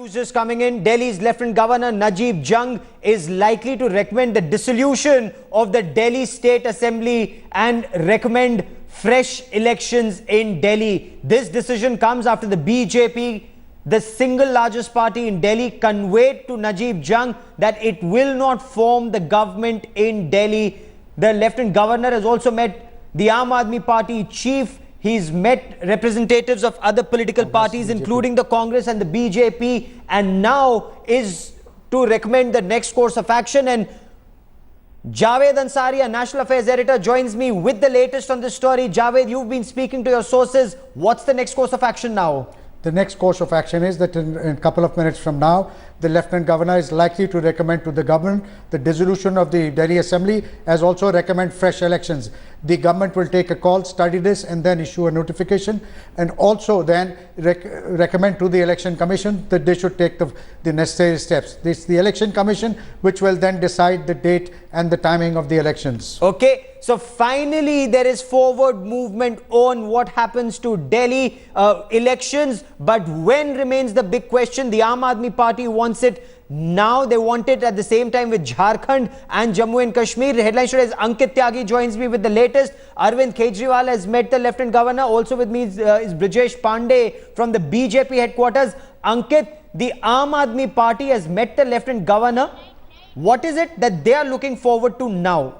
News just coming in. Delhi's Lieutenant Governor Najib Jung is likely to recommend the dissolution of the Delhi State Assembly and recommend fresh elections in Delhi. This decision comes after the BJP, the single largest party in Delhi, conveyed to Najib Jung that it will not form the government in Delhi. The Lieutenant Governor has also met the Aam Aadmi Party chief. He's met representatives of other political parties, including the Congress and the BJP, and now is to recommend the next course of action. And Javed Ansari, a National Affairs editor, joins me with the latest on this story. Javed, you've been speaking to your sources. What's the next course of action now? The next course of action is that in a couple of minutes from now, the Lieutenant Governor is likely to recommend to the government the dissolution of the Delhi Assembly, as also recommend fresh elections. The government will take a call, study this, and then issue a notification, and also then recommend to the Election Commission that they should take the necessary steps. This is the Election Commission which will then decide the date and the timing of the elections. Okay, so finally there is forward movement on what happens to Delhi elections, but when remains the big question. The Aam Aadmi Party wants it now. They want it at the same time with Jharkhand and Jammu and Kashmir. The headline story is Ankit Tyagi joins me with the latest. Arvind Kejriwal has met the Lieutenant Governor. Also with me is Brijesh Pandey from the BJP headquarters. Ankit, the Aam Aadmi Party has met the Lieutenant Governor. What is it that they are looking forward to now?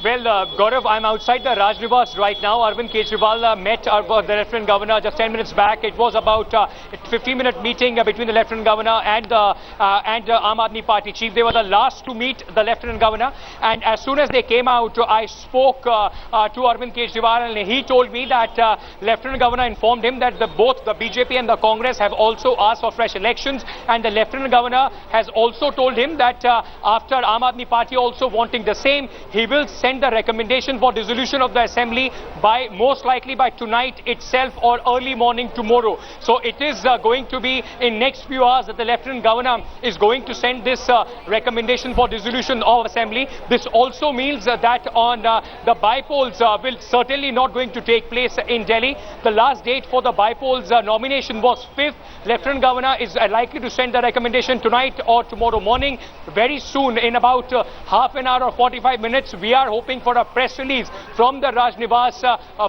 Well, Gaurav, I'm outside the Raj Nivas right now. Arvind Kejriwal met the Lieutenant Governor just 10 minutes back. It was about a 15-minute meeting between the Lieutenant Governor and the Aam Aadmi Party chief. They were the last to meet the Lieutenant Governor. And as soon as they came out, I spoke to Arvind Kejriwal, and he told me that Lieutenant Governor informed him that both the BJP and the Congress have also asked for fresh elections. And the Lieutenant Governor has also told him that after Aam Aadmi Party also wanting the same, he will send the recommendation for dissolution of the assembly by most likely by tonight itself or early morning tomorrow. So it is going to be in next few hours that the Lieutenant Governor is going to send this recommendation for dissolution of assembly. This also means that on the bypolls will certainly not going to take place in Delhi. The last date for the bypolls nomination was 5th. Lieutenant Governor is likely to send the recommendation tonight or tomorrow morning. Very soon, in about half an hour or 45 minutes, we are hoping for a press release from the Raj Nivas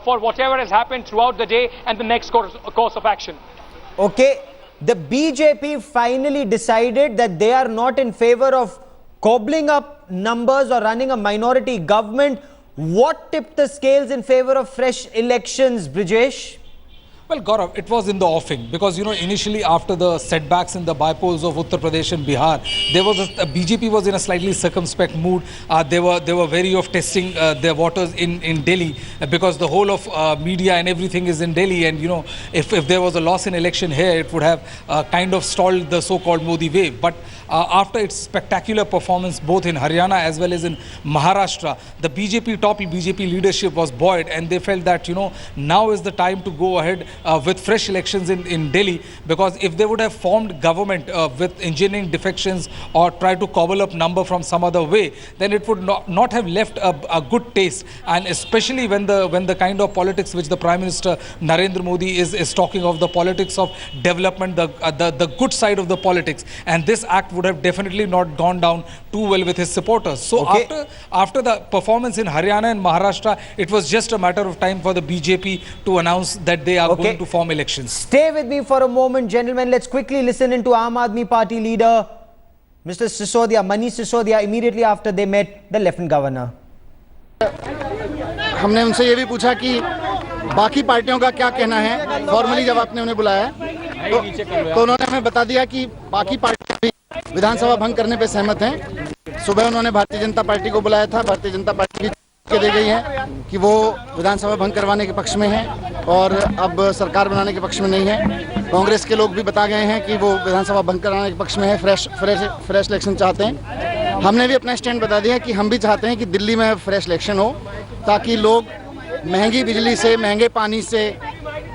for whatever has happened throughout the day and the next course of action. Okay, the BJP finally decided that they are not in favor of cobbling up numbers or running a minority government. What tipped the scales in favor of fresh elections, Brijesh? Well, Gaurav, it was in the offing because, initially after the setbacks in the bypolls of Uttar Pradesh and Bihar, there was BJP was in a slightly circumspect mood. They were wary of testing their waters in Delhi because the whole of media and everything is in Delhi. And, if there was a loss in election here, it would have kind of stalled the so-called Modi wave. But after its spectacular performance both in Haryana as well as in Maharashtra, the top BJP leadership was buoyed, and they felt that, now is the time to go ahead with fresh elections in Delhi, because if they would have formed government with engineering defections or try to cobble up number from some other way, then it would not have left a good taste. And especially when the kind of politics which the Prime Minister Narendra Modi is talking of, the politics of development, the good side of the politics, and this act would have definitely not gone down too well with his supporters. So after the performance in Haryana and Maharashtra, it was just a matter of time for the BJP to announce that they are going to form elections. Stay with me for a moment, gentlemen. Let's quickly listen into Aam Aadmi Party leader Mr. Sisodia, Manish Sisodia, immediately after they met the Lieutenant Governor. हमने उनसे ये भी पूछा कि बाकी पार्टियों का क्या कहना है फॉर्मली जब आपने उन्हें बुलाया तो उन्होंने हमें बता दिया कि बाकी पार्टियां भी विधानसभा भंग करने पे सहमत हैं। सुबह उन्होंने भारतीय जनता पार्टी को बुलाया था। भारतीय जनता पार्टी की दी गई है कि वो विधानसभा भंग करवाने के पक्ष में है और अब सरकार बनाने के पक्ष में नहीं है। कांग्रेस के लोग भी बता गए हैं कि वो विधानसभा भंग कराने के पक्ष में है, फ्रेश इलेक्शन चाहते हैं। हमने भी अपना स्टैंड बता दिया कि हम भी चाहते हैं कि दिल्ली में फ्रेश इलेक्शन हो, ताकि लोग महंगी बिजली से, महंगे पानी से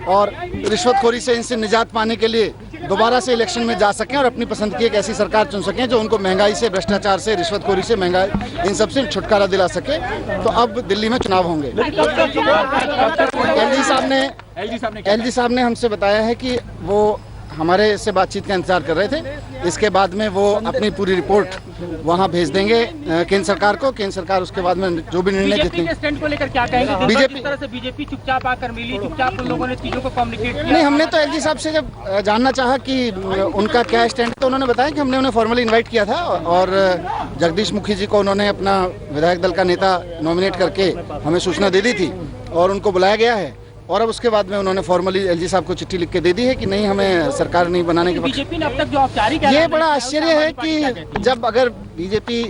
और रिश्वतखोरी से इनसे निजात पाने के लिए दोबारा से इलेक्शन में जा सकें और अपनी पसंद की एक ऐसी सरकार चुन सकें जो उनको महंगाई से, भ्रष्टाचार से, रिश्वतखोरी से, महंगाई इन सब से छुटकारा दिला सके। तो अब दिल्ली में चुनाव होंगे। एलजी साहब ने हमसे बताया है कि वो हमारे से बातचीत का इंतजार कर रहे थे। इसके बाद में वो अपनी पूरी रिपोर्ट वहाँ भेज देंगे केंद्र सरकार को। केंद्र सरकार उसके बाद में जो भी निर्णय बीजेपी के स्टैंड को लेकर क्या कहेंगे? बीजेपी किस तरह से बीजेपी चुपचाप आकर मिली, चुपचाप उन लोगों ने चीजों को कम्युनिकेट किया? नहीं, हमने तो एलजी साहब से जब जानना चाहा कि उनका क्या स्टैंड है, तो उन्होंने बताया कि हमने उन्हें फॉर्मली इनवाइट किया था और जगदीश मुखी जी को उन्होंने अपना विधायक दल का नेता नॉमिनेट करके हमें सूचना दे दी थी और उनको बुलाया गया है। और अब उसके बाद में उन्होंने फॉर्मली एलजी साहब को चिट्ठी लिख के दे दी है कि नहीं, हमें सरकार नहीं बनाने के पक्ष। बीजेपी ने अब तक जो औपचारिक ये बड़ा आश्चर्य है कि जब अगर बीजेपी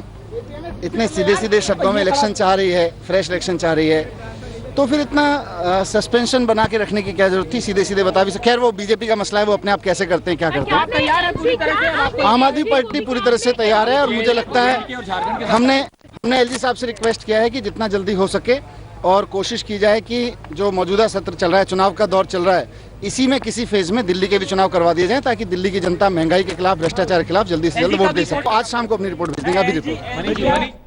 इतने सीधे सीधे शब्दों में इलेक्शन चाह रही है, फ्रेश इलेक्शन चाह रही है, तो फिर इतना सस्पेंशन बना के रखने की क्या जरूरत थी? सीधे सीधे बता भी सकते। खैर, वो बीजेपी का मसला है, वो अपने आप कैसे करते हैं, क्या करते हैं। तैयार है पूरी तरह से? आम आदमी पार्टी पूरी तरह से तैयार है और मुझे लगता है हमने एलजी साहब से रिक्वेस्ट किया है कि जितना जल्दी हो सके और कोशिश की जाए कि जो मौजूदा सत्र चल रहा है, चुनाव का दौर चल रहा है, इसी में किसी फेज में दिल्ली के भी चुनाव करवा दिए जाएं ताकि दिल्ली की जनता महंगाई के खिलाफ, भ्रष्टाचार के खिलाफ जल्दी से जल्द वोट दे सके। आज शाम को अपनी रिपोर्ट भेज देंगे। अभी report.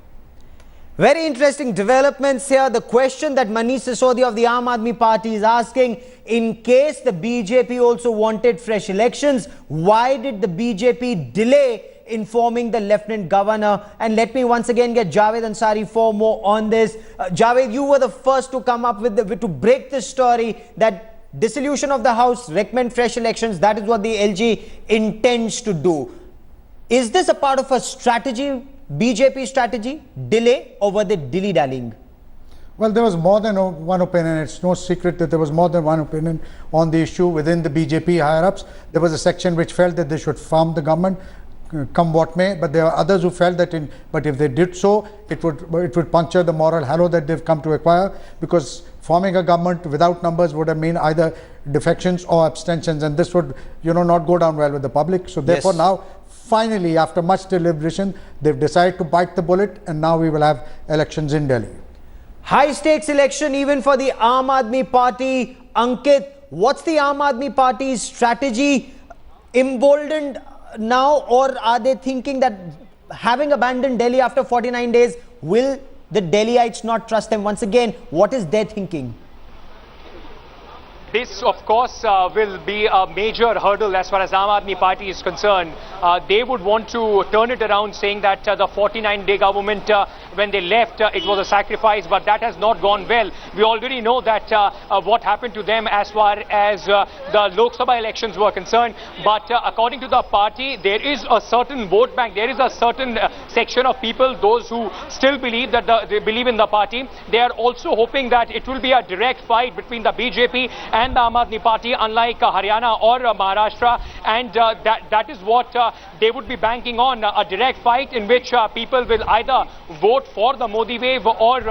Very interesting developments here. The question that Manish Sisodia of the Aam Aadmi Party is asking, in case the BJP also wanted fresh elections, why did the BJP delay informing the Lieutenant Governor? And let me once again get Javed Ansari for more on this. Javed, you were the first to come up with to break this story that dissolution of the House, recommend fresh elections. That is what the LG intends to do. Is this a part of a strategy? BJP strategy, delay over the dilly-dallying? Well, there was more than one opinion. It's no secret that there was more than one opinion on the issue within the BJP higher-ups. There was a section which felt that they should farm the government, come what may, but there are others who felt that but if they did so, it would puncture the moral halo that they've come to acquire, because forming a government without numbers would have mean either defections or abstentions, and this would not go down well with the public. So therefore now, finally, after much deliberation, they've decided to bite the bullet, and now we will have elections in Delhi. High stakes election even for the Aam Aadmi Party. Ankit, what's the Aam Aadmi Party's strategy? Emboldened now, or are they thinking that having abandoned Delhi after 49 days, will the Delhiites not trust them once again? What is their thinking? This, of course, will be a major hurdle as far as Aam Aadmi Party is concerned. They would want to turn it around, saying that the 49-day government, when they left, it was a sacrifice, but that has not gone well. We already know that what happened to them as far as the Lok Sabha elections were concerned. But according to the party, there is a certain vote bank, there is a certain section of people, those who still believe that they believe in the party. They are also hoping that it will be a direct fight between the BJP and the Aam Aadmi Party, unlike Haryana or Maharashtra, and that is what they would be banking on, a direct fight in which people will either vote for the Modi wave or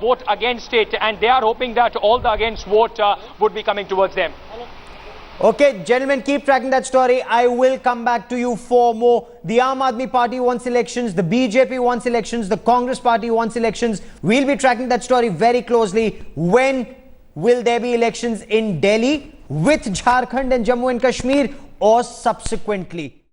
vote against it, and they are hoping that all the against vote would be coming towards them. Okay, gentlemen, keep tracking that story. I will come back to you for more. The Aam Aadmi Party wants elections, the BJP wants elections, the Congress Party wants elections. We'll be tracking that story very closely. When will there be elections in Delhi with Jharkhand and Jammu and Kashmir, or subsequently?